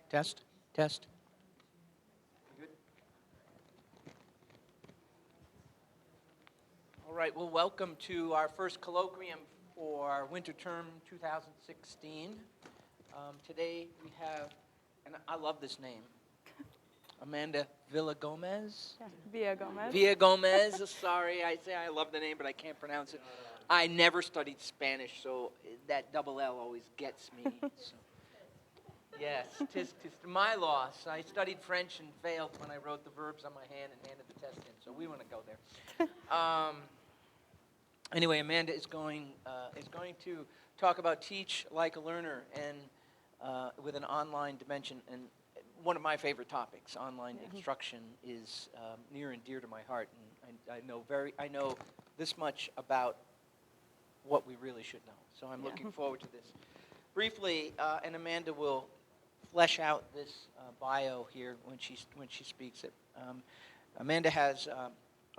Test, test. Good. All right, well, welcome to our first colloquium for winter term 2016. Today we have, and I love this name, Amanda Villagómez. Yeah, Villagómez. Villagómez, sorry, I say I love the name, but I can't pronounce it. I never studied Spanish, so that double L always gets me. So. Yes, tis my loss. I studied French and failed when I wrote the verbs on my hand and handed the test in, so we want to go there. Anyway, Amanda is going to talk about teach like a learner and with an online dimension. And one of my favorite topics, online instruction, is near and dear to my heart. And I know this much about what we really should know. So I'm looking forward to this. Briefly, and Amanda will flesh out this bio here when she speaks it. Amanda has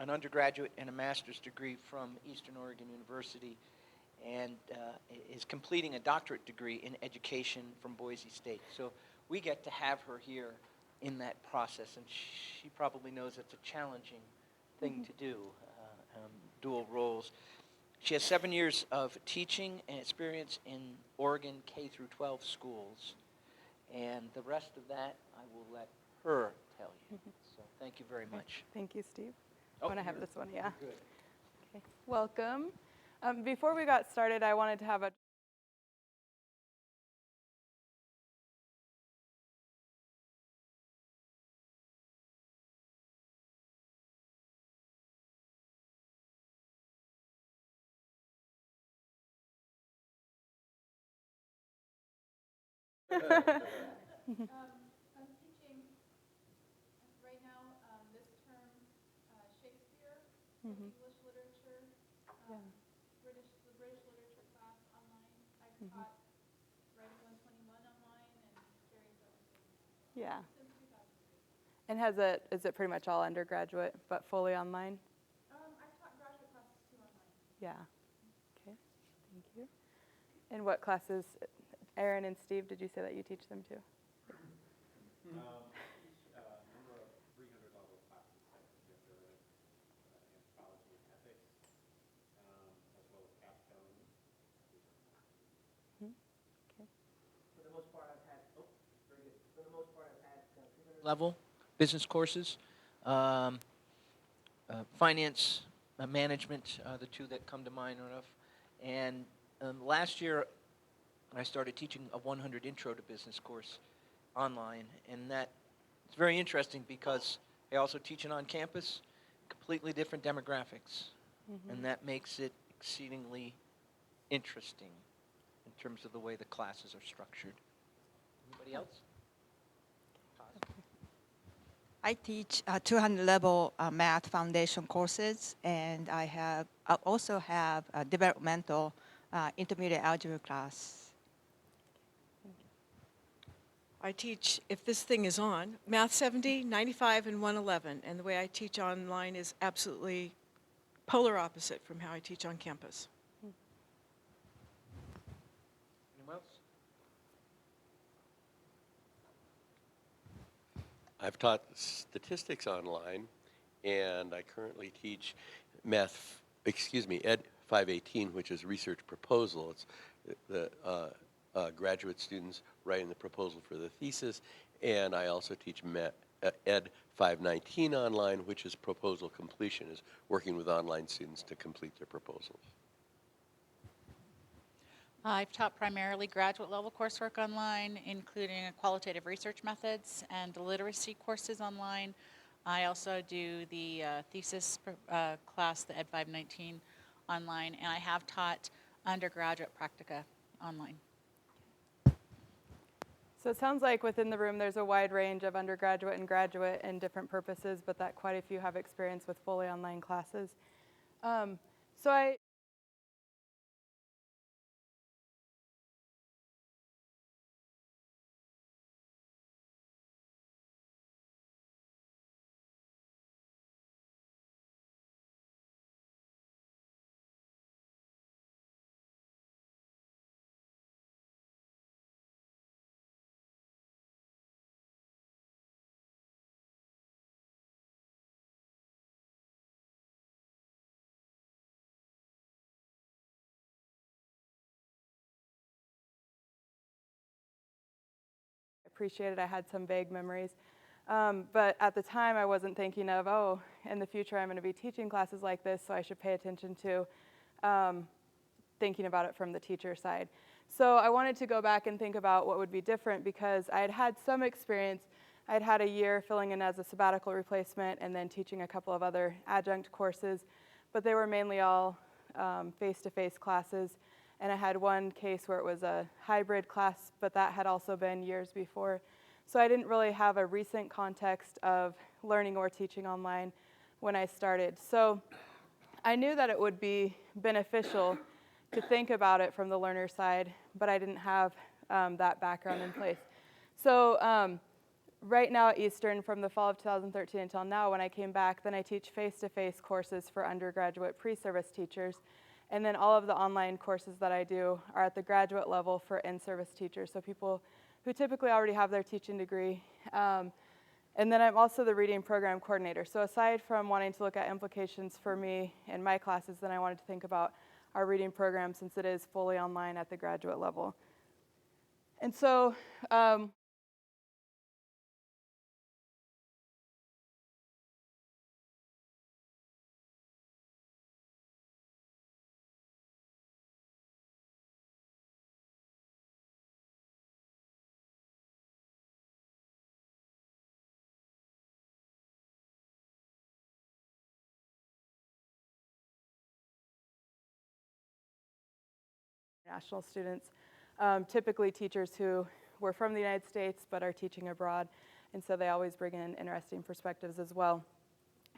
an undergraduate and a master's degree from Eastern Oregon University and is completing a doctorate degree in education from Boise State. So we get to have her here in that process, and she probably knows it's a challenging thing to do, dual roles. She has 7 years of teaching and experience in Oregon K through 12 schools. And the rest of that, I will let her tell you. So thank you very much. Thank you, Steve. Oh, I want to have this one, yeah. Good. Okay. Welcome. Before we got started, I wanted to have a I'm teaching right now this term Shakespeare, English literature, the British literature class online. I've taught Writing 121 online and Jerry Yeah. since 2003. And is it pretty much all undergraduate, but fully online? I've taught graduate classes too online. Yeah. Okay. Thank you. And what classes, Aaron and Steve, did you say that you teach them too? I teach a number of 300 level classes that you have to learn anthropology and ethics, as well as capstone. Okay. For the most part, I've had, very good. For the most part, I've had 300 level business courses, finance, management, the two that come to mind enough. And last year, I started teaching a 100 Intro to Business course online, and that it's very interesting because I also teach it on campus, completely different demographics, and that makes it exceedingly interesting in terms of the way the classes are structured. Anybody else? I teach 200 level math foundation courses, and I also have a developmental intermediate algebra class. I teach, if this thing is on, Math 70, 95, and 111. And the way I teach online is absolutely polar opposite from how I teach on campus. Anyone else? I've taught statistics online, and I currently teach Ed 518, which is research proposal. It's the graduate students writing the proposal for the thesis, and I also teach Ed 519 online, which is proposal completion, is working with online students to complete their proposals. I've taught primarily graduate level coursework online, including qualitative research methods and literacy courses online. I also do the thesis class, the Ed 519 online, and I have taught undergraduate practica online. So it sounds like within the room there's a wide range of undergraduate and graduate and different purposes, but that quite a few have experience with fully online classes. So appreciate it. I had some vague memories. But at the time, I wasn't thinking of, oh, in the future, I'm going to be teaching classes like this, so I should pay attention to thinking about it from the teacher side. So I wanted to go back and think about what would be different because I had had some experience. I'd had a year filling in as a sabbatical replacement and then teaching a couple of other adjunct courses, but they were mainly all face-to-face classes. And I had one case where it was a hybrid class, but that had also been years before. So I didn't really have a recent context of learning or teaching online when I started. So I knew that it would be beneficial to think about it from the learner side, but I didn't have that background in place. So right now at Eastern, from the fall of 2013 until now, when I came back, then I teach face-to-face courses for undergraduate pre-service teachers. And then all of the online courses that I do are at the graduate level for in-service teachers, so people who typically already have their teaching degree. And then I'm also the reading program coordinator. So aside from wanting to look at implications for me and my classes, then I wanted to think about our reading program since it is fully online at the graduate level. And so international students, typically teachers who were from the United States but are teaching abroad, and so they always bring in interesting perspectives as well.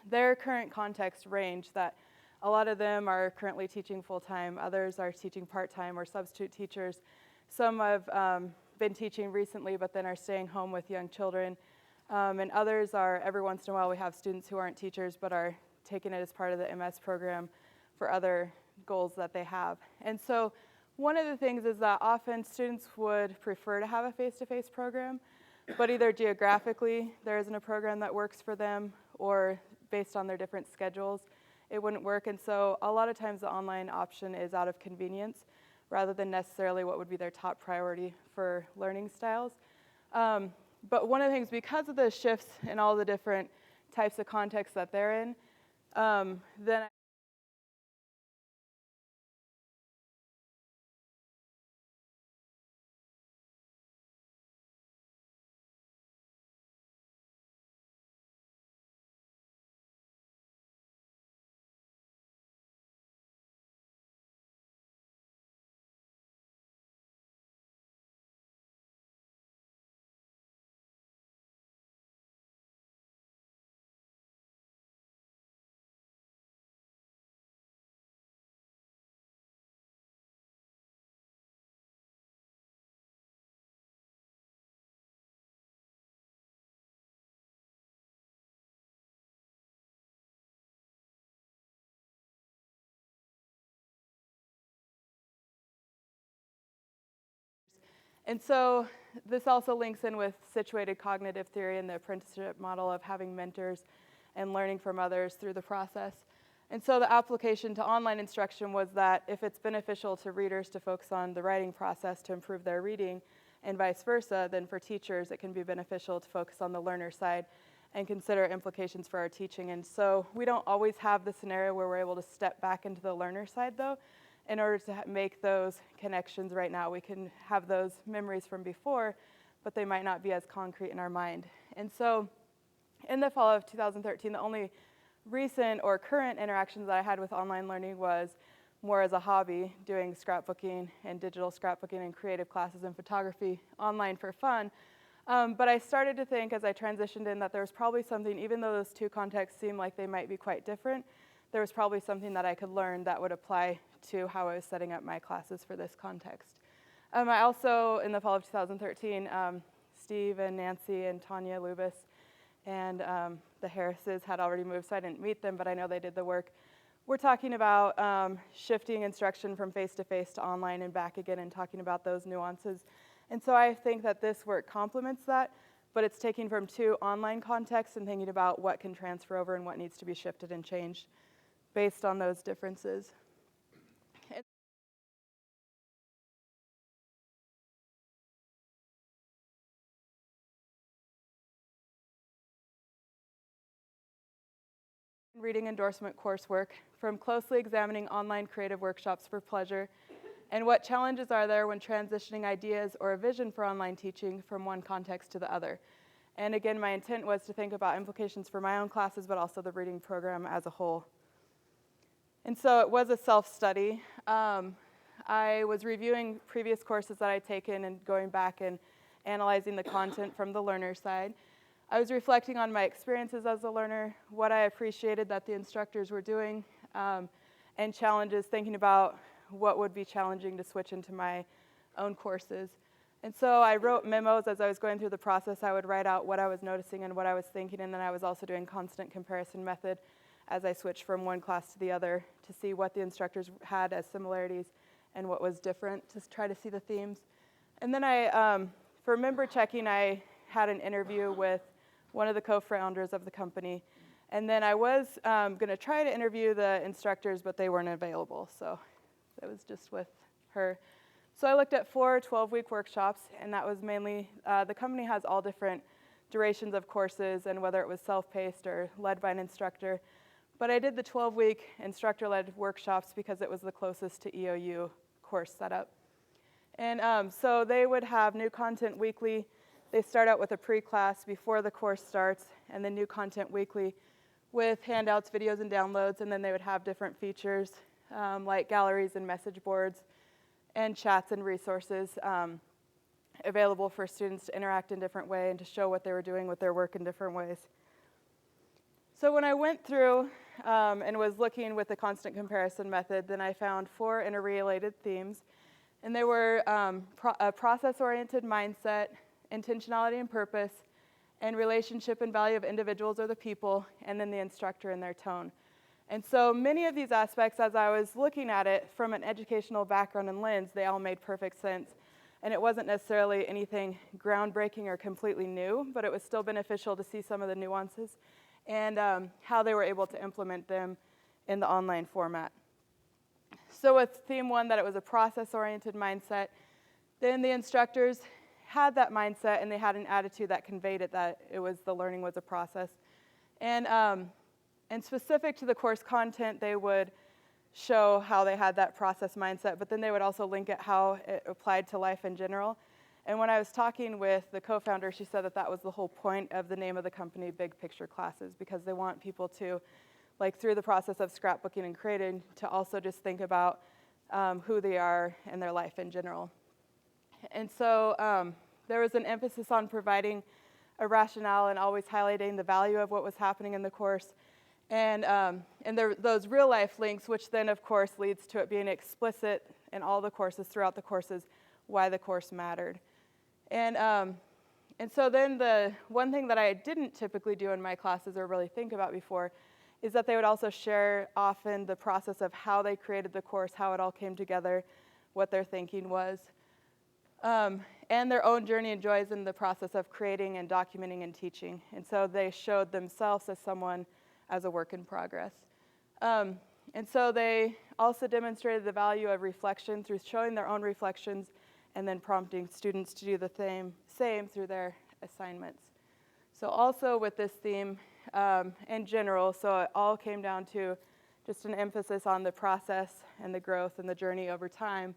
Their current context range that a lot of them are currently teaching full-time, others are teaching part-time or substitute teachers. Some have been teaching recently but then are staying home with young children, and others are, every once in a while we have students who aren't teachers but are taking it as part of the MS program for other goals that they have. And so one of the things is that often students would prefer to have a face-to-face program, but either geographically there isn't a program that works for them, or based on their different schedules, it wouldn't work. And so a lot of times the online option is out of convenience rather than necessarily what would be their top priority for learning styles. But one of the things, because of the shifts in all the different types of contexts that they're in, then and so this also links in with situated cognitive theory and the apprenticeship model of having mentors and learning from others through the process. And so the application to online instruction was that if it's beneficial to readers to focus on the writing process to improve their reading and vice versa, then for teachers it can be beneficial to focus on the learner side and consider implications for our teaching. And so we don't always have the scenario where we're able to step back into the learner side though, in order to make those connections right now. We can have those memories from before, but they might not be as concrete in our mind. And so in the fall of 2013, the only recent or current interactions that I had with online learning was more as a hobby, doing scrapbooking and digital scrapbooking and creative classes in photography online for fun. But I started to think as I transitioned in that there was probably something, even though those two contexts seem like they might be quite different, there was probably something that I could learn that would apply to how I was setting up my classes for this context. I also, in the fall of 2013, Steve and Nancy and Tanya Lubis and the Harrises had already moved, so I didn't meet them, but I know they did the work. We're talking about shifting instruction from face-to-face to online and back again and talking about those nuances. And so I think that this work complements that, but it's taking from two online contexts and thinking about what can transfer over and what needs to be shifted and changed based on those differences. reading endorsement coursework from closely examining online creative workshops for pleasure, and what challenges are there when transitioning ideas or a vision for online teaching from one context to the other. And again, my intent was to think about implications for my own classes, but also the reading program as a whole. And so it was a self-study. I was reviewing previous courses that I'd taken and going back and analyzing the content from the learner side. I was reflecting on my experiences as a learner, what I appreciated that the instructors were doing, and challenges, thinking about what would be challenging to switch into my own courses. And so I wrote memos as I was going through the process. I would write out what I was noticing and what I was thinking, and then I was also doing constant comparison method as I switched from one class to the other to see what the instructors had as similarities and what was different, to try to see the themes. And then for member checking, I had an interview with one of the co-founders of the company. And then I was going to try to interview the instructors, but they weren't available. So it was just with her. So I looked at 4 12-week workshops, and that was mainly, the company has all different durations of courses and whether it was self-paced or led by an instructor. But I did the 12-week instructor-led workshops because it was the closest to EOU course setup. And so they would have new content weekly. They start out with a pre-class before the course starts, and then new content weekly with handouts, videos, and downloads. And then they would have different features like galleries and message boards and chats and resources available for students to interact in different ways and to show what they were doing with their work in different ways. So when I went through and was looking with the constant comparison method, then I found 4 interrelated themes. And they were a process-oriented mindset, intentionality and purpose, and relationship and value of individuals or the people, and then the instructor and their tone. And so many of these aspects, as I was looking at it from an educational background and lens, they all made perfect sense. And it wasn't necessarily anything groundbreaking or completely new, but it was still beneficial to see some of the nuances and how they were able to implement them in the online format. So with theme 1, that it was a process-oriented mindset, then the instructors had that mindset and they had an attitude that conveyed it, that it was the learning was a process. And specific to the course content, they would show how they had that process mindset, but then they would also link it how it applied to life in general. And when I was talking with the co-founder, she said that that was the whole point of the name of the company, Big Picture Classes, because they want people to, like through the process of scrapbooking and creating, to also just think about who they are and their life in general. And so there was an emphasis on providing a rationale and always highlighting the value of what was happening in the course. And those real life links, which then of course leads to it being explicit in all the courses, throughout the courses, why the course mattered. And so then the one thing that I didn't typically do in my classes or really think about before is that they would also share often the process of how they created the course, how it all came together, what their thinking was, and their own journey and joys in the process of creating and documenting and teaching. And so they showed themselves as someone as a work in progress. And so they also demonstrated the value of reflection through showing their own reflections and then prompting students to do the same through their assignments. So also with this theme in general, so it all came down to just an emphasis on the process and the growth and the journey over time.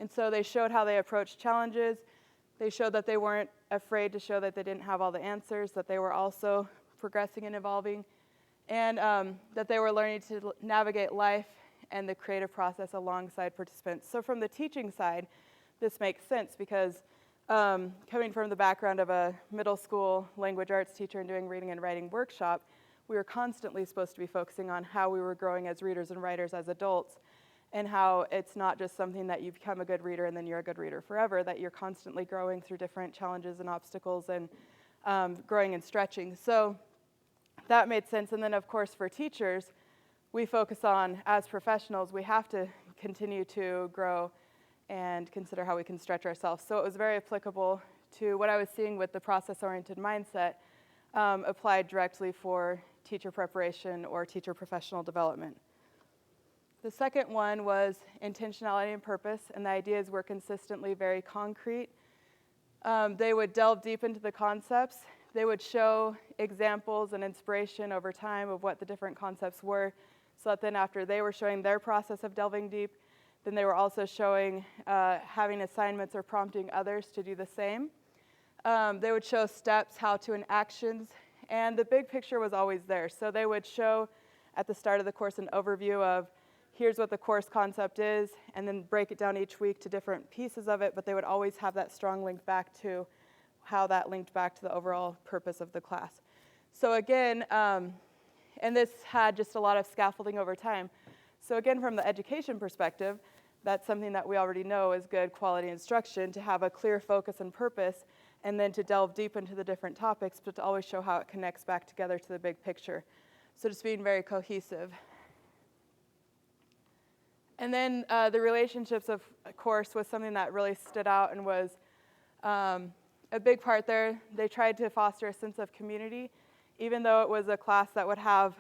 And so they showed how they approached challenges. They showed that they weren't afraid to show that they didn't have all the answers, that they were also progressing and evolving, and that they were learning to navigate life and the creative process alongside participants. So from the teaching side, this makes sense because coming from the background of a middle school language arts teacher and doing reading and writing workshop, we were constantly supposed to be focusing on how we were growing as readers and writers as adults, and how it's not just something that you become a good reader and then you're a good reader forever, that you're constantly growing through different challenges and obstacles and growing and stretching. So that made sense. And then, of course, for teachers, we focus on, as professionals, we have to continue to grow and consider how we can stretch ourselves. So it was very applicable to what I was seeing with the process-oriented mindset applied directly for teacher preparation or teacher professional development. The second one was intentionality and purpose, and the ideas were consistently very concrete. They would delve deep into the concepts. They would show examples and inspiration over time of what the different concepts were, so that then after they were showing their process of delving deep, then they were also showing, having assignments or prompting others to do the same. They would show steps, how to, and actions, and the big picture was always there. So they would show at the start of the course an overview of here's what the course concept is, and then break it down each week to different pieces of it, but they would always have that strong link back to how that linked back to the overall purpose of the class. So again, and this had just a lot of scaffolding over time. So again, from the education perspective, that's something that we already know is good quality instruction, to have a clear focus and purpose, and then to delve deep into the different topics, but to always show how it connects back together to the big picture. So just being very cohesive. And then the relationships, of course, was something that really stood out and was a big part there. They tried to foster a sense of community. Even though it was a class that would have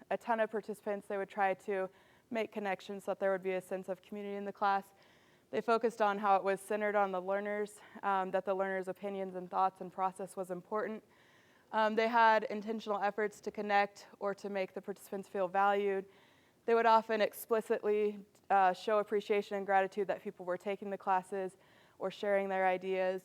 a ton of participants, they would try to make connections so that there would be a sense of community in the class. They focused on how it was centered on the learners, that the learners' opinions and thoughts and process was important. They had intentional efforts to connect or to make the participants feel valued. They would often explicitly show appreciation and gratitude that people were taking the classes or sharing their ideas.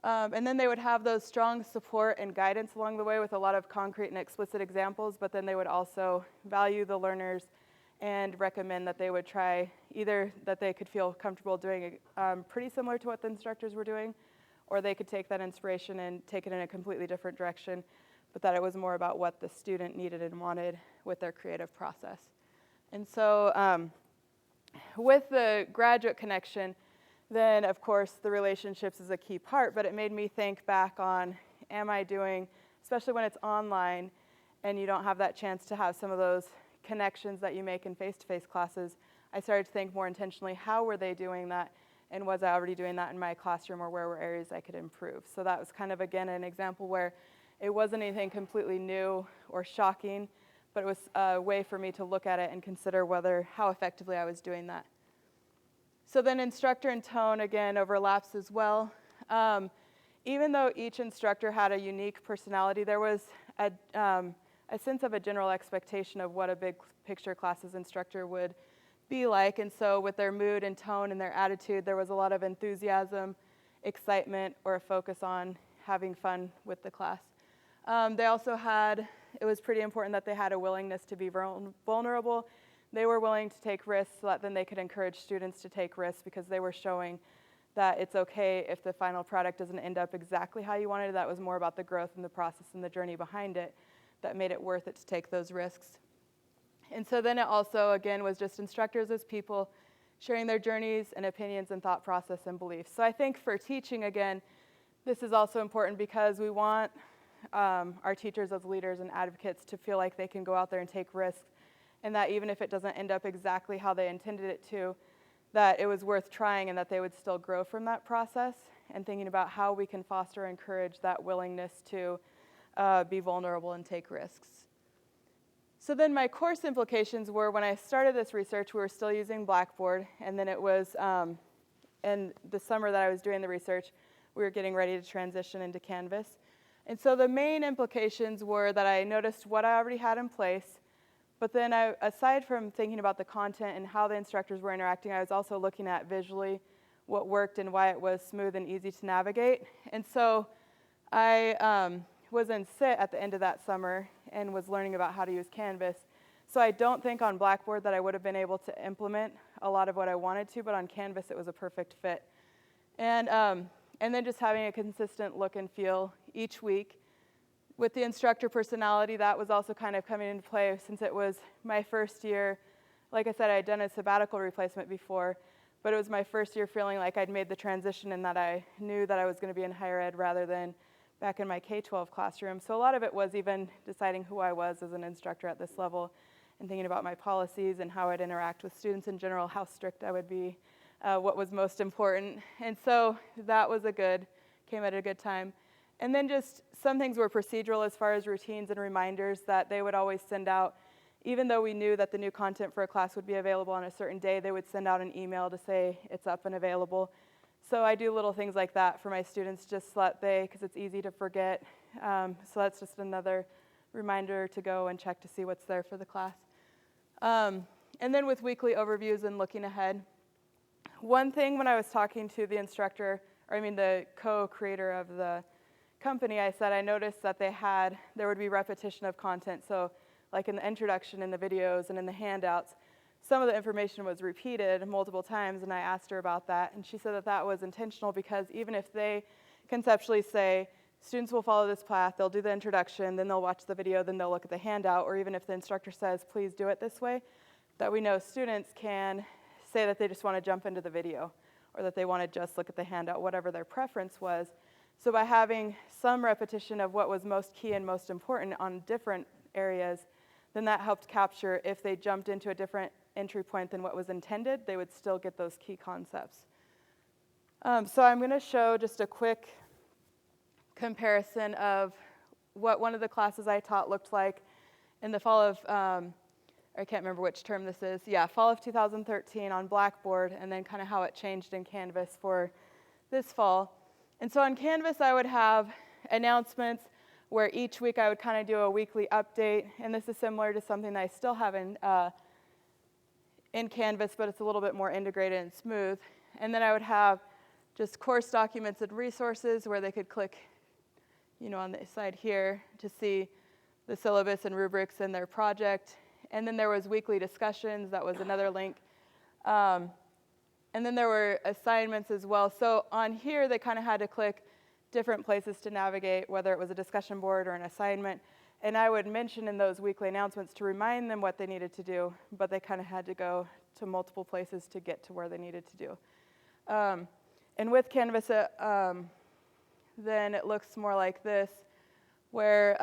And then they would have those strong support and guidance along the way with a lot of concrete and explicit examples, but then they would also value the learners and recommend that they would try either that they could feel comfortable doing pretty similar to what the instructors were doing, or they could take that inspiration and take it in a completely different direction, but that it was more about what the student needed and wanted with their creative process. And so with the graduate connection, then of course the relationships is a key part, but it made me think back on, am I doing, especially when it's online and you don't have that chance to have some of those connections that you make in face-to-face classes, I started to think more intentionally, how were they doing that, and was I already doing that in my classroom, or where were areas I could improve? So that was kind of, again, an example where it wasn't anything completely new or shocking, but it was a way for me to look at it and consider how effectively I was doing that. So then instructor and tone, again, overlaps as well. Even though each instructor had a unique personality, there was a sense of a general expectation of what a big picture classes instructor would be like. And so with their mood and tone and their attitude, there was a lot of enthusiasm, excitement, or a focus on having fun with the class. They also it was pretty important that they had a willingness to be vulnerable. They were willing to take risks so that then they could encourage students to take risks, because they were showing that it's okay if the final product doesn't end up exactly how you wanted. That was more about the growth and the process and the journey behind it that made it worth it to take those risks. And so then it also, again, was just instructors as people sharing their journeys and opinions and thought process and beliefs. So I think for teaching, again, this is also important because we want our teachers as leaders and advocates to feel like they can go out there and take risks, and that even if it doesn't end up exactly how they intended it to, that it was worth trying and that they would still grow from that process, and thinking about how we can foster and encourage that willingness to be vulnerable and take risks. So then my course implications were, when I started this research, we were still using Blackboard, and then it was in the summer that I was doing the research, we were getting ready to transition into Canvas. And so the main implications were that I noticed what I already had in place, but then aside from thinking about the content and how the instructors were interacting, I was also looking at visually what worked and why it was smooth and easy to navigate. And so I was in SIT at the end of that summer and was learning about how to use Canvas. So I don't think on Blackboard that I would have been able to implement a lot of what I wanted to, but on Canvas it was a perfect fit. And then just having a consistent look and feel each week. With the instructor personality, that was also kind of coming into play since it was my first year. Like I said, I had done a sabbatical replacement before, but it was my first year feeling like I'd made the transition and that I knew that I was going to be in higher ed rather than back in my K-12 classroom. So a lot of it was even deciding who I was as an instructor at this level and thinking about my policies and how I'd interact with students in general, how strict I would be, what was most important. And so that was came at a good time. And then just some things were procedural as far as routines and reminders that they would always send out. Even though we knew that the new content for a class would be available on a certain day, they would send out an email to say it's up and available. So I do little things like that for my students just so that because it's easy to forget So that's just another reminder to go and check to see what's there for the class. And then with weekly overviews and looking ahead, one thing when I was talking to the instructor, or I mean the co-creator of the company, I said I noticed that there would be repetition of content. So like in the introduction, in the videos, and in the handouts, some of the information was repeated multiple times, and I asked her about that, and she said that that was intentional because even if they conceptually say, students will follow this path, they'll do the introduction, then they'll watch the video, then they'll look at the handout, or even if the instructor says, please do it this way, that we know students can say that they just want to jump into the video, or that they want to just look at the handout, whatever their preference was. So by having some repetition of what was most key and most important on different areas, then that helped capture if they jumped into a different entry point than what was intended, they would still get those key concepts. So I'm going to show just a quick comparison of what one of the classes I taught looked like in the fall of, I can't remember which term this is, yeah, fall of 2013 on Blackboard, and then kind of how it changed in Canvas for this fall. And so on Canvas, I would have announcements where each week I would kind of do a weekly update, and this is similar to something that I still have in Canvas, but it's a little bit more integrated and smooth. And then I would have just course documents and resources where they could click, on the side here to see the syllabus and rubrics in their project. And then there was weekly discussions, that was another link. And then there were assignments as well. So on here, they kind of had to click different places to navigate, whether it was a discussion board or an assignment. And I would mention in those weekly announcements to remind them what they needed to do, but they kind of had to go to multiple places to get to where they needed to do. And with Canvas, then it looks more like this, where,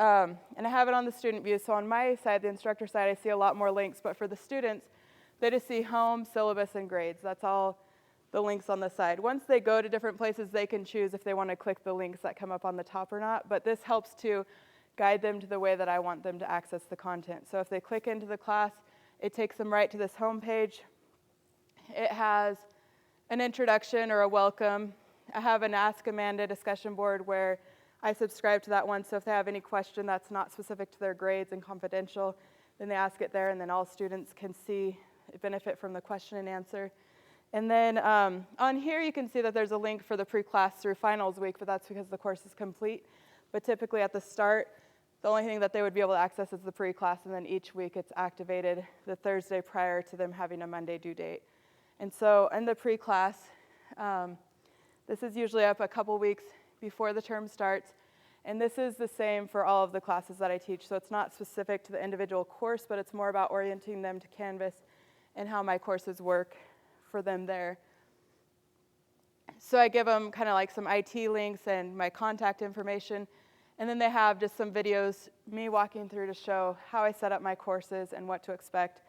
and I have it on the student view, so on my side, the instructor side, I see a lot more links, but for the students, they just see home, syllabus, and grades. That's all the links on the side. Once they go to different places, they can choose if they want to click the links that come up on the top or not, but this helps to guide them to the way that I want them to access the content. So if they click into the class, it takes them right to this home page. It has an introduction or a welcome. I have an Ask Amanda discussion board where I subscribe to that one, so if they have any question that's not specific to their grades and confidential, then they ask it there, and then all students can see, benefit from the question and answer. And then on here you can see that there's a link for the pre-class through finals week, but that's because the course is complete. But typically at the start, the only thing that they would be able to access is the pre-class, and then each week it's activated the Thursday prior to them having a Monday due date. And so in the pre-class, this is usually up a couple weeks before the term starts, and this is the same for all of the classes that I teach, so it's not specific to the individual course, but it's more about orienting them to Canvas and how my courses work for them there. So I give them kind of like some IT links and my contact information, and then they have just some videos, me walking through to show how I set up my courses and what to expect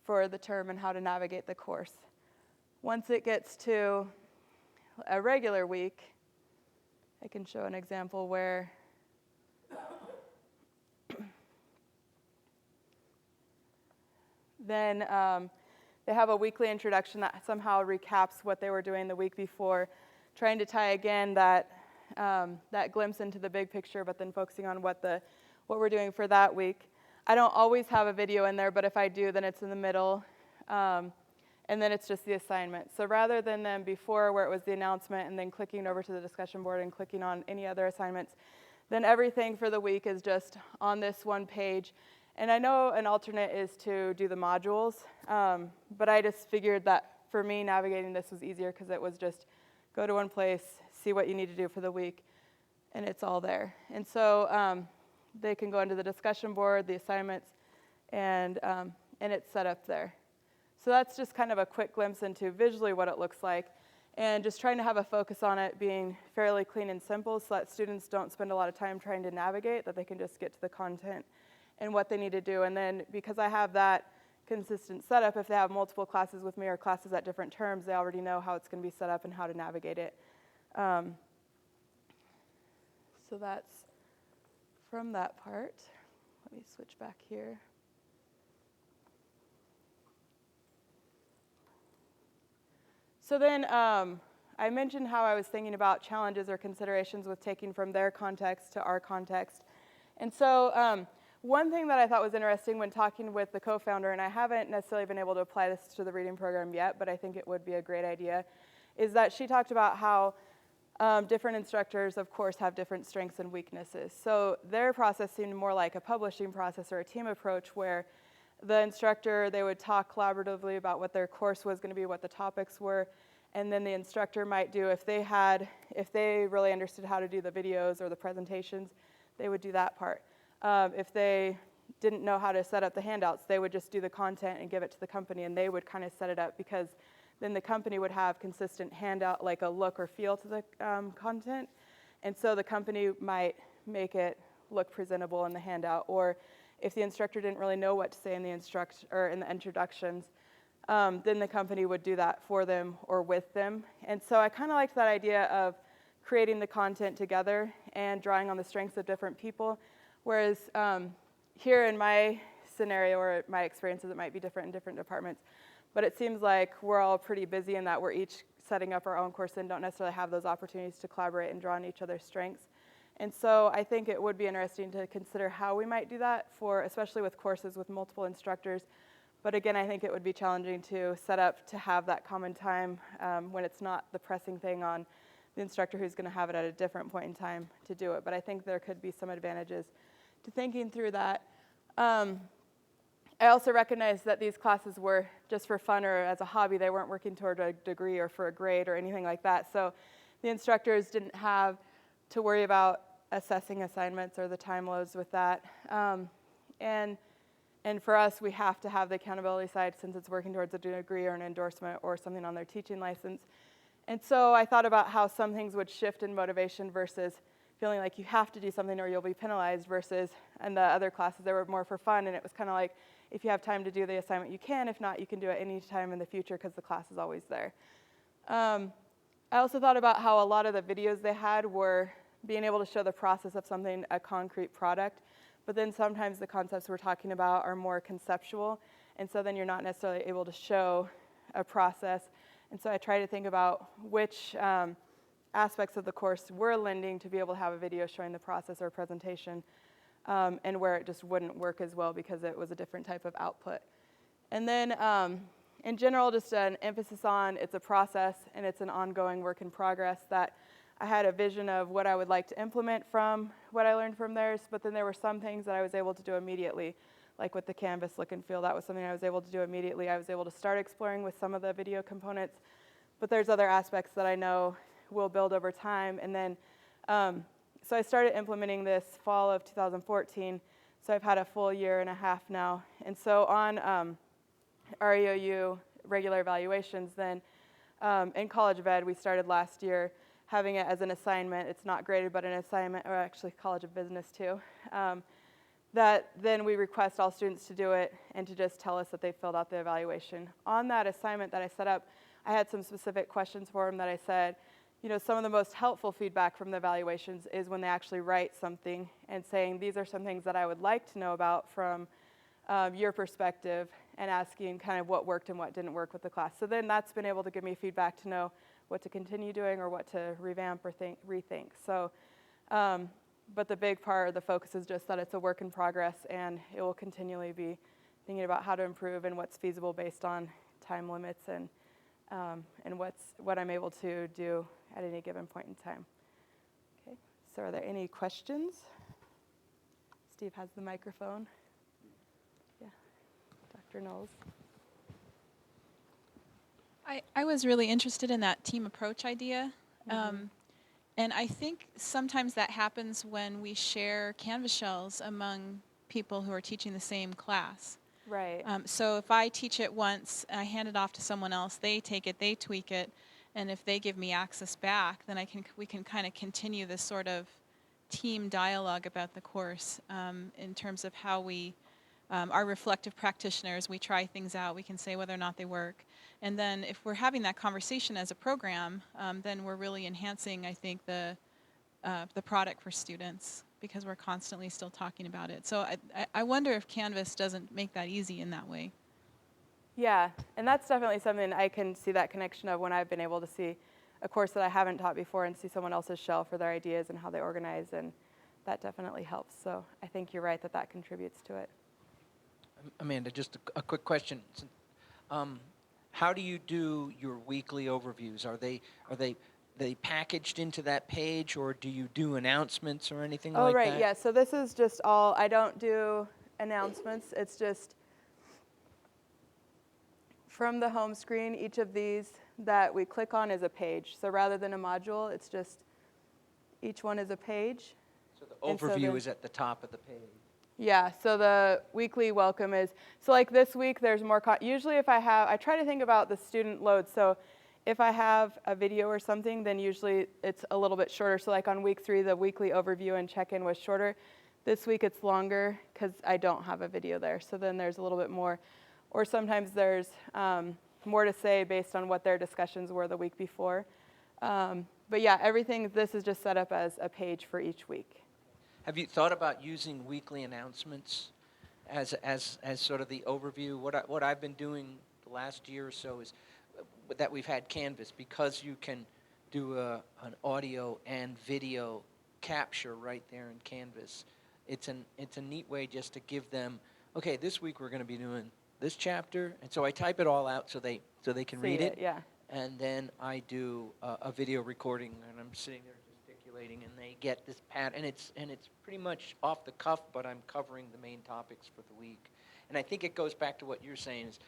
for the term and how to navigate the course. Once it gets to a regular week, I can show an example where then they have a weekly introduction that somehow recaps what they were doing the week before, trying to tie again that glimpse into the big picture, but then focusing on what we're doing for that week. I don't always have a video in there, but if I do, then it's in the middle, and then it's just the assignment. So rather than them before where it was the announcement and then clicking over to the discussion board and clicking on any other assignments, then everything for the week is just on this one page. And I know an alternate is to do the modules, but I just figured that for me navigating this was easier because it was just go to one place, see what you need to do for the week, and it's all there. And so they can go into the discussion board, the assignments, and it's set up there. So that's just kind of a quick glimpse into visually what it looks like, and just trying to have a focus on it being fairly clean and simple so that students don't spend a lot of time trying to navigate, that they can just get to the content and what they need to do. And then because I have that consistent setup, if they have multiple classes with me or classes at different terms, they already know how it's going to be set up and how to navigate it. So that's from that part. Let me switch back here. So then I mentioned how I was thinking about challenges or considerations with taking from their context to our context. And so one thing that I thought was interesting when talking with the co-founder, and I haven't necessarily been able to apply this to the reading program yet, but I think it would be a great idea, is that she talked about how different instructors, of course, have different strengths and weaknesses. So their process seemed more like a publishing process or a team approach where the instructor, they would talk collaboratively about what their course was going to be, what the topics were, and then the instructor might do, if they really understood how to do the videos or the presentations, they would do that part. If they didn't know how to set up the handouts, they would just do the content and give it to the company, and they would kind of set it up, because then the company would have consistent handout, like a look or feel to the content, and so the company might make it look presentable in the handout. Or if the instructor didn't really know what to say in the introductions, then the company would do that for them or with them. And so I kind of liked that idea of creating the content together and drawing on the strengths of different people. Whereas here in my scenario or my experiences, it might be different in different departments. But it seems like we're all pretty busy in that we're each setting up our own course and don't necessarily have those opportunities to collaborate and draw on each other's strengths. And so I think it would be interesting to consider how we might do that, especially with courses with multiple instructors. But again, I think it would be challenging to set up to have that common time when it's not the pressing thing on the instructor who's going to have it at a different point in time to do it. But I think there could be some advantages to thinking through that. I also recognize that these classes were just for fun or as a hobby. They weren't working toward a degree or for a grade or anything like that. So the instructors didn't have to worry about assessing assignments or the time loads with that. And for us, we have to have the accountability side since it's working towards a degree or an endorsement or something on their teaching license. And so I thought about how some things would shift in motivation versus feeling like you have to do something or you'll be penalized, versus in the other classes, they were more for fun, and it was kind of like, if you have time to do the assignment, you can. If not, you can do it any time in the future because the class is always there. I also thought about how a lot of the videos they had were being able to show the process of something, a concrete product, but then sometimes the concepts we're talking about are more conceptual, and so then you're not necessarily able to show a process. And so I try to think about which aspects of the course we're lending to be able to have a video showing the process or presentation, and where it just wouldn't work as well because it was a different type of output. And then in general, just an emphasis on it's a process and it's an ongoing work in progress, that I had a vision of what I would like to implement from what I learned from theirs, but then there were some things that I was able to do immediately, like with the Canvas look and feel. That was something I was able to do immediately. I was able to start exploring with some of the video components, but there's other aspects that I know will build over time. And then, so I started implementing this fall of 2014, so I've had a full year and a half now. And so on our EOU regular evaluations, then in College of Ed, we started last year having it as an assignment. It's not graded, but an assignment, or actually College of Business too, that then we request all students to do it and to just tell us that they filled out the evaluation. On that assignment that I set up, I had some specific questions for them that I said, you know, some of the most helpful feedback from the evaluations is when they actually write something and saying, these are some things that I would like to know about from your perspective, and asking kind of what worked and what didn't work with the class. So then that's been able to give me feedback to know what to continue doing or what to revamp or rethink. So, but the big part, the focus is just that it's a work in progress, and it will continually be thinking about how to improve and what's feasible based on time limits and what I'm able to do at any given point in time. Okay, so are there any questions? Steve has the microphone. Yeah, Dr. Knowles. I was really interested in that team approach idea. And I think sometimes that happens when we share Canvas shells among people who are teaching the same class. Right. So if I teach it once, I hand it off to someone else, they take it, they tweak it, and if they give me access back, then we can kind of continue this sort of team dialogue about the course in terms of how we are reflective practitioners. We try things out. We can say whether or not they work. And then if we're having that conversation as a program, then we're really enhancing, I think, the product for students, because we're constantly still talking about it. So I wonder if Canvas doesn't make that easy in that way. Yeah, and that's definitely something I can see that connection of when I've been able to see a course that I haven't taught before and see someone else's shell for their ideas and how they organize, and that definitely helps. So I think you're right that that contributes to it. Amanda, just a quick question. How do you do your weekly overviews? Are they packaged into that page, or do you do announcements or anything like that? Oh, right, yeah. So this is just all, I don't do announcements. It's just from the home screen, each of these that we click on is a page. So rather than a module, it's just each one is a page. So the And so overview then- is at the top of the page. Yeah, so the weekly welcome is, so like this week there's more, usually if I try to think about the student load. So if I have a video or something, then usually it's a little bit shorter. So like on week 3, the weekly overview and check-in was shorter. This week it's longer because I don't have a video there. So then there's a little bit more. Or sometimes there's more to say based on what their discussions were the week before. But yeah, everything, this is just set up as a page for each week. Have you thought about using weekly announcements as sort of the overview? What I've been doing the last year or so is that we've had Canvas, because you can do an audio and video capture right there in Canvas. It's a neat way just to give them, okay, this week we're going to be doing this chapter, and so I type it all out so they can read it. Yeah. And then I do a video recording, and I'm sitting there gesticulating, and they get this and it's pretty much off the cuff, but I'm covering the main topics for the week. And I think it goes back to what you're saying, is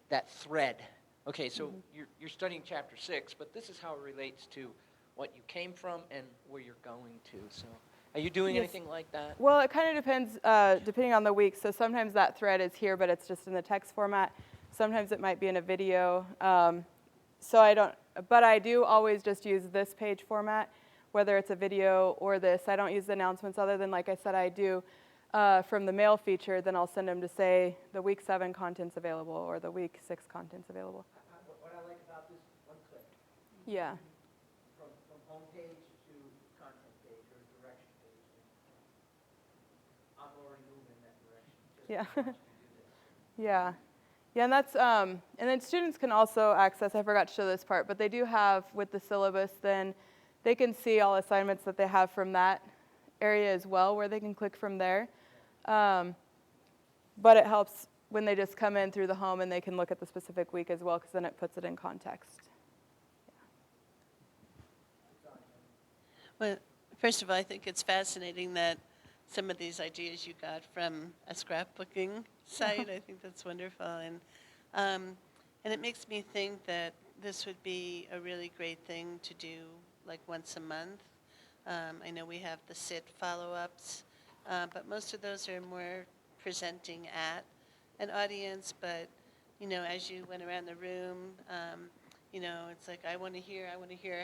that thread. Okay, so you're studying chapter 6, but this is how it relates to what you came from and where you're going to. So are you doing Yes. anything like that? Well, it kind of depends, depending on the week. So sometimes that thread is here, but it's just in the text format. Sometimes it might be in a video. But I do always just use this page format, whether it's a video or this. I don't use the announcements other than, like I said, I do from the mail feature. Then I'll send them to say the week 7 content's available or the week 6 content's available. What I like about this one click, Yeah. from home page to content page or direction page, I'm already moving in that direction. Just Yeah. watching you do this. Yeah. Yeah, and that's, and then students can also access, I forgot to show this part, but they do have, with the syllabus, then they can see all assignments that they have from that area as well, where they can click from there. But it helps when they just come in through the home and they can look at the specific week as well, because then it puts it in context. Well, first of all, I think it's fascinating that some of these ideas you got from a scrapbooking site. I think that's wonderful, and it makes me think that this would be a really great thing to do, like once a month. I know we have the SIT follow-ups, but most of those are more presenting at an audience. But you know, as you went around the room, you know, it's like I want to hear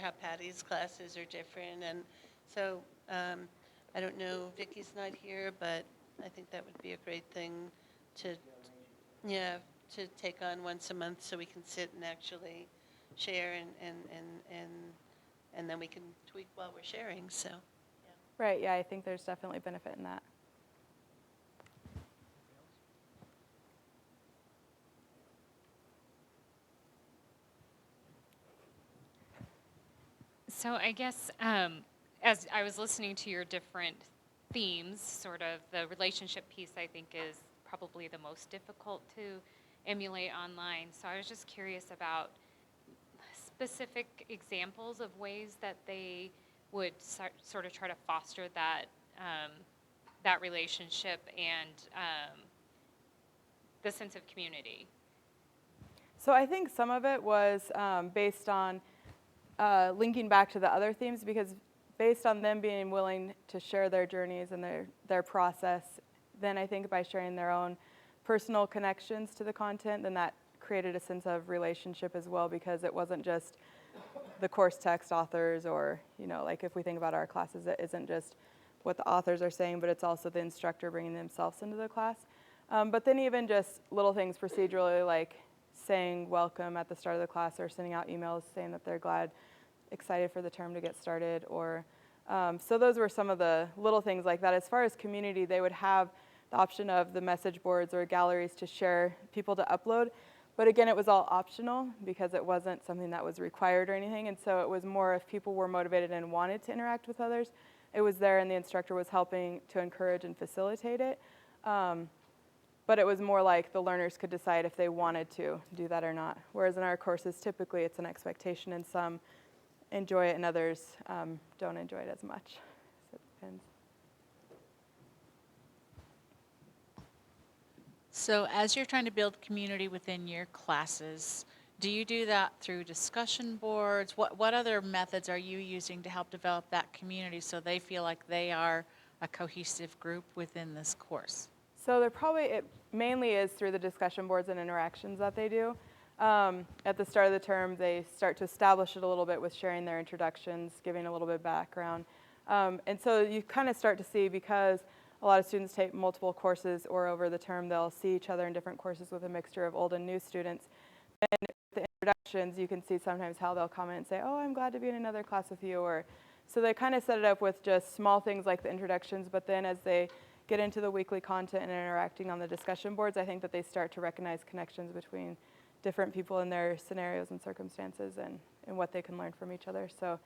how Patty's classes are different, and so. I don't know, Vicky's not here, but I think that would be a great thing to take on once a month, so we can sit and actually share and then we can tweak while we're sharing. So, yeah. Right, yeah, I think there's definitely benefit in that. So I guess as I was listening to your different themes, sort of the relationship piece I think is probably the most difficult to emulate online. So I was just curious about specific examples of ways that they would sort of try to foster that that relationship and the sense of community. So I think some of it was based on linking back to the other themes, because based on them being willing to share their journeys and their process, then I think by sharing their own personal connections to the content, then that created a sense of relationship as well, because it wasn't just the course text authors, or, you know, like if we think about our classes, it isn't just what the authors are saying, but it's also the instructor bringing themselves into the class. But then even just little things procedurally, like saying welcome at the start of the class, or sending out emails saying that they're excited for the term to get started, or so those were some of the little things like that. As far as community, they would have the option of the message boards or galleries to share, people to upload, But again, it was all optional because it wasn't something that was required or anything. And so it was more if people were motivated and wanted to interact with others, it was there and the instructor was helping to encourage and facilitate it. But it was more like the learners could decide if they wanted to do that or not. Whereas in our courses, typically it's an expectation and some enjoy it and others don't enjoy it as much. So it depends. So as you're trying to build community within your classes, do you do that through discussion boards? What other methods are you using to help develop that community so they feel like they are a cohesive group within this course? So it mainly is through the discussion boards and interactions that they do. At the start of the term, they start to establish it a little bit with sharing their introductions, giving a little bit of background. And so you kind of start to see, because a lot of students take multiple courses, or over the term they'll see each other in different courses with a mixture of old and new students. And the introductions, you can see sometimes how they'll comment and say, oh, I'm glad to be in another class with you. Or so they kind of set it up with just small things like the introductions, but then as they get into the weekly content and interacting on the discussion boards, I think that they start to recognize connections between different people in their scenarios and circumstances and what they can learn from each other. So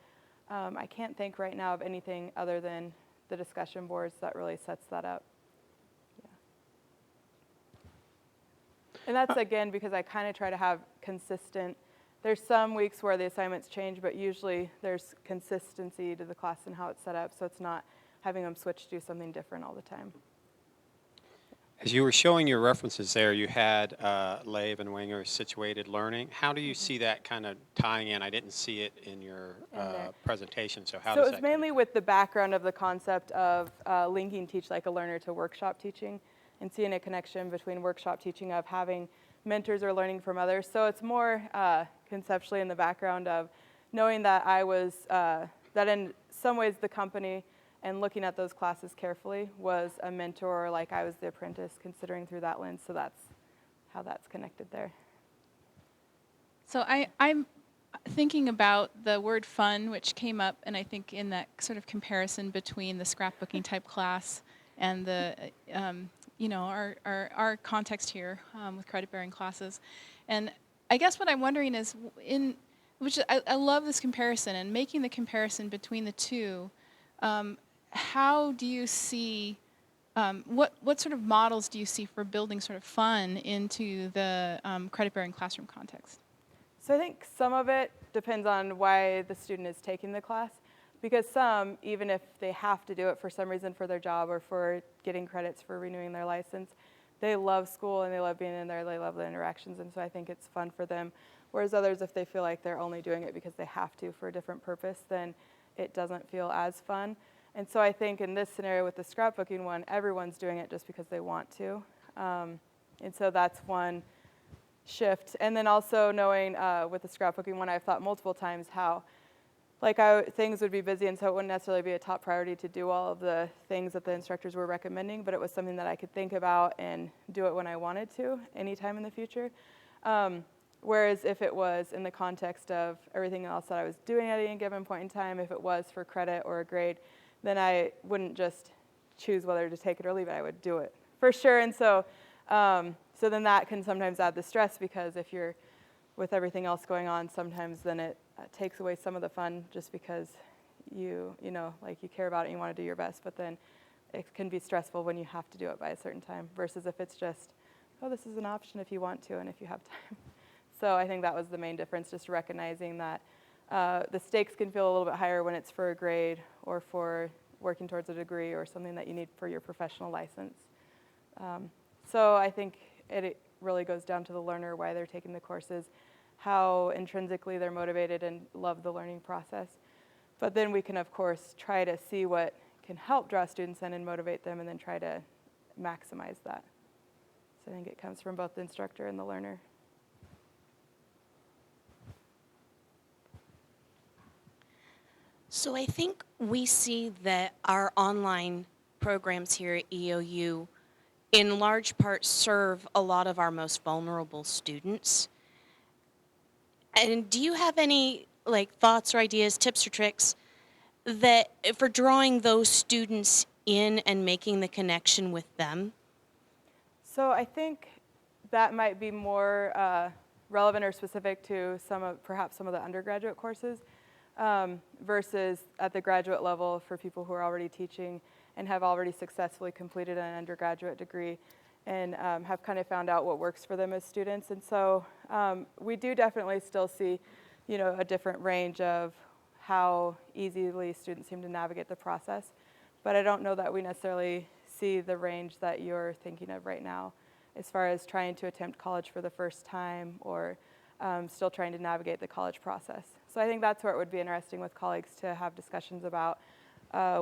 I can't think right now of anything other than the discussion boards that really sets that up. Yeah. And that's, again, because I kind of try to have consistent, there's some weeks where the assignments change, but usually there's consistency to the class and how it's set up, so it's not having them switch to do something different all the time. As you were showing your references there, you had Lave and Winger's situated learning. How do you see that kind of tying in? I didn't see it in your presentation, so how does that? So it's mainly with the background of the concept of linking teach like a learner to workshop teaching and seeing a connection between workshop teaching of having mentors or learning from others. So it's more conceptually in the background of knowing that I was, that in some ways the company and looking at those classes carefully was a mentor, like I was the apprentice, considering through that lens. So that's how that's connected there. So I'm thinking about the word fun, which came up, and I think in that sort of comparison between the scrapbooking type class and the, our context here with credit-bearing classes. And I guess what I'm wondering is, I love this comparison, and making the comparison between the two, how do you see, what sort of models do you see for building sort of fun into the credit-bearing classroom context? So I think some of it depends on why the student is taking the class, because some, even if they have to do it for some reason for their job or for getting credits for renewing their license, they love school and they love being in there, they love the interactions, and so I think it's fun for them. Whereas others, if they feel like they're only doing it because they have to for a different purpose, then it doesn't feel as fun. And so I think in this scenario with the scrapbooking one, everyone's doing it just because they want to. And so that's one shift. And then also knowing with the scrapbooking one, I've thought multiple times how things would be busy, and so it wouldn't necessarily be a top priority to do all of the things that the instructors were recommending, but it was something that I could think about and do it when I wanted to, anytime in the future. Whereas if it was in the context of everything else that I was doing at any given point in time, if it was for credit or a grade, then I wouldn't just choose whether to take it or leave it. I would do it for sure. And so, so then that can sometimes add the stress, because if you're with everything else going on, sometimes then it takes away some of the fun just because you care about it and you want to do your best. But then it can be stressful when you have to do it by a certain time versus if it's just, oh, this is an option if you want to and if you have time. So I think that was the main difference, just recognizing that the stakes can feel a little bit higher when it's for a grade or for working towards a degree or something that you need for your professional license. So I think it really goes down to the learner, why they're taking the courses, how intrinsically they're motivated and love the learning process. But then we can, of course, try to see what can help draw students in and motivate them and then try to maximize that. So I think it comes from both the instructor and the learner. So I think we see that our online programs here at EOU in large part serve a lot of our most vulnerable students. And do you have any thoughts or ideas, tips or tricks that for drawing those students in and making the connection with them? So I think that might be more relevant or specific to perhaps some of the undergraduate courses, versus at the graduate level for people who are already teaching and have already successfully completed an undergraduate degree and have kind of found out what works for them as students. And so we do definitely still see, a different range of how easily students seem to navigate the process. But I don't know that we necessarily see the range that you're thinking of right now as far as trying to attempt college for the first time or still trying to navigate the college process. So I think that's where it would be interesting with colleagues to have discussions about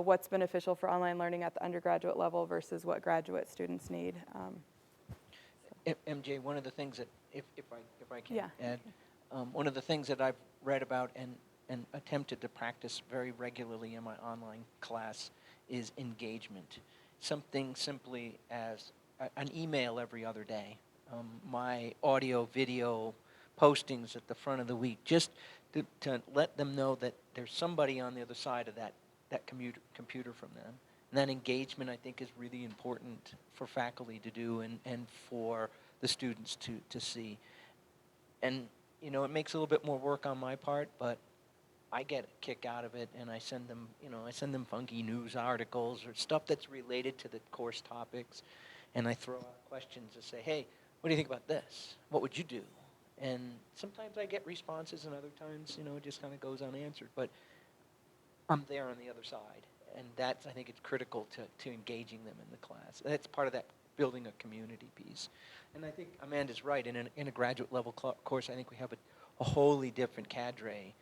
what's beneficial for online learning at the undergraduate level versus what graduate students need. MJ, one of the things that, if I can Yeah. add, one of the things that I've read about and attempted to practice very regularly in my online class is engagement. Something simply as an email every other day, my audio, video postings at the front of the week, just to let them know that there's somebody on the other side of that computer from them. And that engagement, I think, is really important for faculty to do and for the students to see. And, it makes a little bit more work on my part, but I get a kick out of it, and I send them funky news articles or stuff that's related to the course topics, and I throw out questions to say, hey, what do you think about this? What would you do? And sometimes I get responses, and other times, it just kind of goes unanswered. But I'm there on the other side, and that's, I think, it's critical to engaging them in the class. That's part of that building a community piece. And I think Amanda's right. In a graduate level course, I think we have a wholly different cadre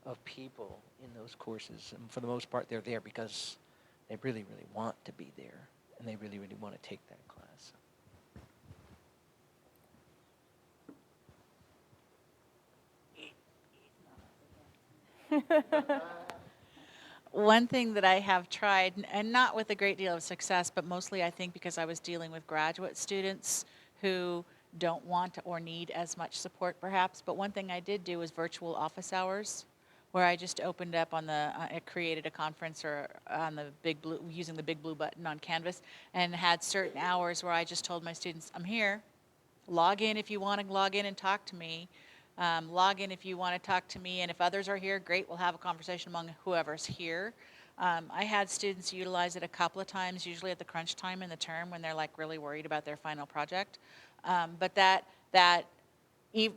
of people in those courses. And for the most part, they're there because they really, really want to be there, and they really, really want to take that class. One thing that I have tried, and not with a great deal of success, but mostly I think because I was dealing with graduate students who don't want or need as much support perhaps, but one thing I did do was virtual office hours, where I just opened up I created a conference or on the big blue, using the big blue button on Canvas, and had certain hours where I just told my students, I'm here, log in if you want to log in and talk to me. Log in if you want to talk to me, and if others are here, great, we'll have a conversation among whoever's here. I had students utilize it a couple of times, usually at the crunch time in the term when they're like really worried about their final project. But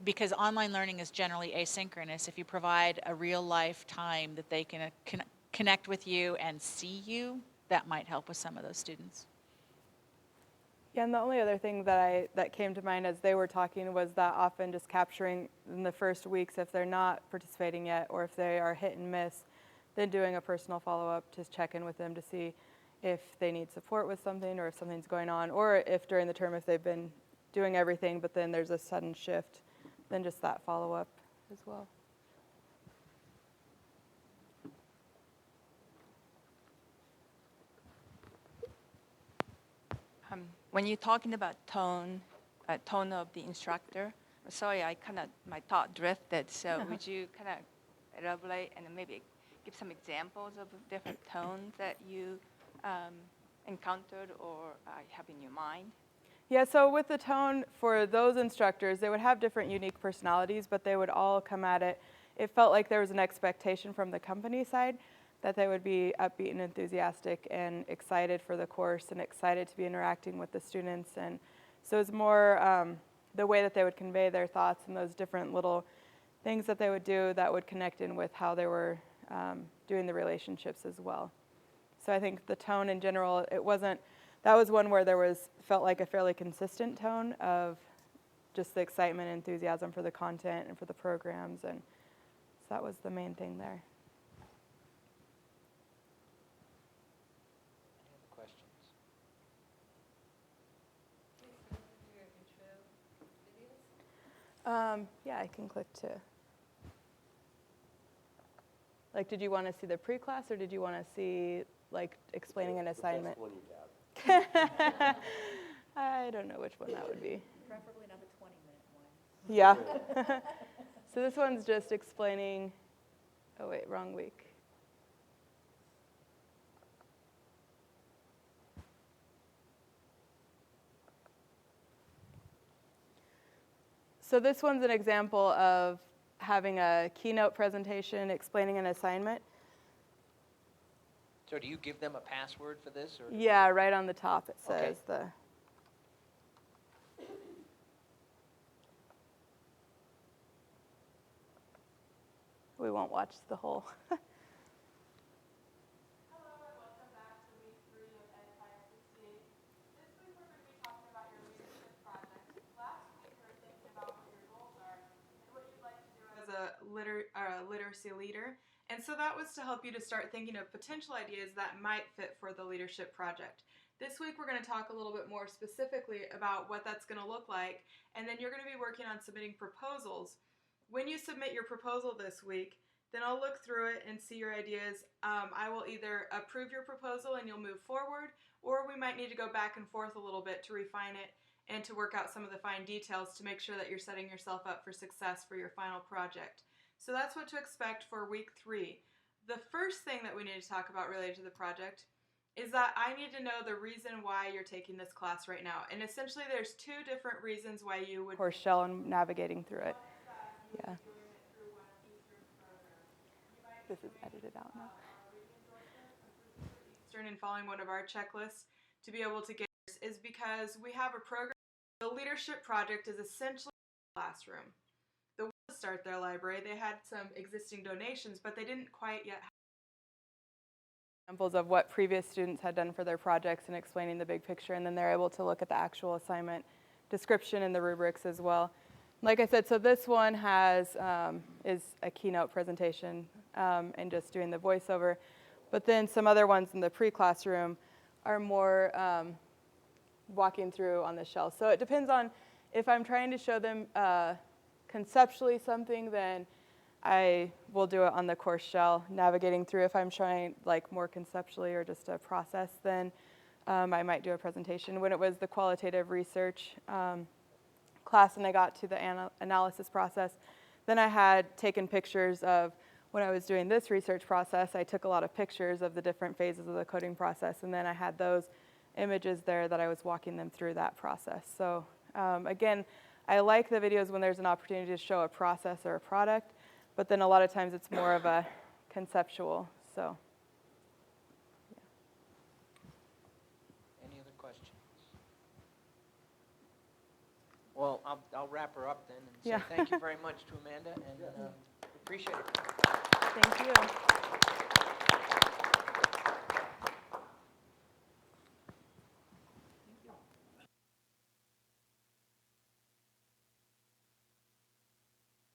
because online learning is generally asynchronous, if you provide a real life time that they can connect with you and see you, that might help with some of those students. Yeah, and the only other thing that came to mind as they were talking was that often just capturing in the first weeks if they're not participating yet or if they are hit and miss, then doing a personal follow-up to check in with them to see if they need support with something or if something's going on, or if during the term if they've been doing everything but then there's a sudden shift, then just that follow-up as well. When you're talking about tone of the instructor, sorry, my thought drifted. So would you kind of elaborate and maybe give some examples of different tones that you encountered or have in your mind? Yeah, so with the tone for those instructors, they would have different unique personalities, but they would all come at it. It felt like there was an expectation from the company side that they would be upbeat and enthusiastic and excited for the course and excited to be interacting with the students. And so it's more the way that they would convey their thoughts and those different little things that they would do that would connect in with how they were doing the relationships as well. So I think the tone in general, that was one where felt like a fairly consistent tone of just the excitement and enthusiasm for the content and for the programs, and so that was the main thing there. Yeah, I can click to. Like, did you want to see the pre-class or did you want to see, like, explaining an assignment? The best one you have. I don't know which one that would be. Preferably not the 20-minute one. Yeah. So this one's just explaining, oh wait, wrong week. So this one's an example of having a keynote presentation explaining an assignment. So do you give them a password for this? Or? Yeah, right on the top it says Okay. the. We won't watch the whole. Hello and welcome back to week 3 of Ed 568. This week we're going to be talking about your leadership project. Last week we were thinking about what your goals are and what you'd like to do As a literacy leader. And so that was to help you to start thinking of potential ideas that might fit for the leadership project. This week we're going to talk a little bit more specifically about what that's going to look like, and then you're going to be working on submitting proposals. When you submit your proposal this week, then I'll look through it and see your ideas. I will either approve your proposal and you'll move forward, or we might need to go back and forth a little bit to refine it and to work out some of the fine details to make sure that you're setting yourself up for success for your final project. So that's what to expect for week 3. The first thing that we need to talk about related to the project is that I need to know the reason why you're taking this class right now. And essentially there's 2 different reasons why you would course shell and navigating through it. Yeah. This is edited out now. And following one of our checklists to be able to get is because we have a program. The leadership project is essentially a classroom. The ones to start their library, they had some existing donations, but they didn't quite yet have examples of what previous students had done for their projects and explaining the big picture, and then they're able to look at the actual assignment description and the rubrics as well. Like I said, so this one is a keynote presentation and just doing the voiceover. But then some other ones in the pre-classroom are more walking through on the shell. So it depends on if I'm trying to show them conceptually something, then I will do it on the course shell, navigating through. If I'm showing like more conceptually or just a process, then I might do a presentation. When it was the qualitative research class and I got to the analysis process, then I had taken pictures of when I was doing this research process. I took a lot of pictures of the different phases of the coding process, and then I had those images there that I was walking them through that process. So again, I like the videos when there's an opportunity to show a process or a product, but then a lot of times it's more of a conceptual. So. Any other questions? Well, I'll wrap her up then and say thank you very much to Amanda, and appreciate it. Thank you.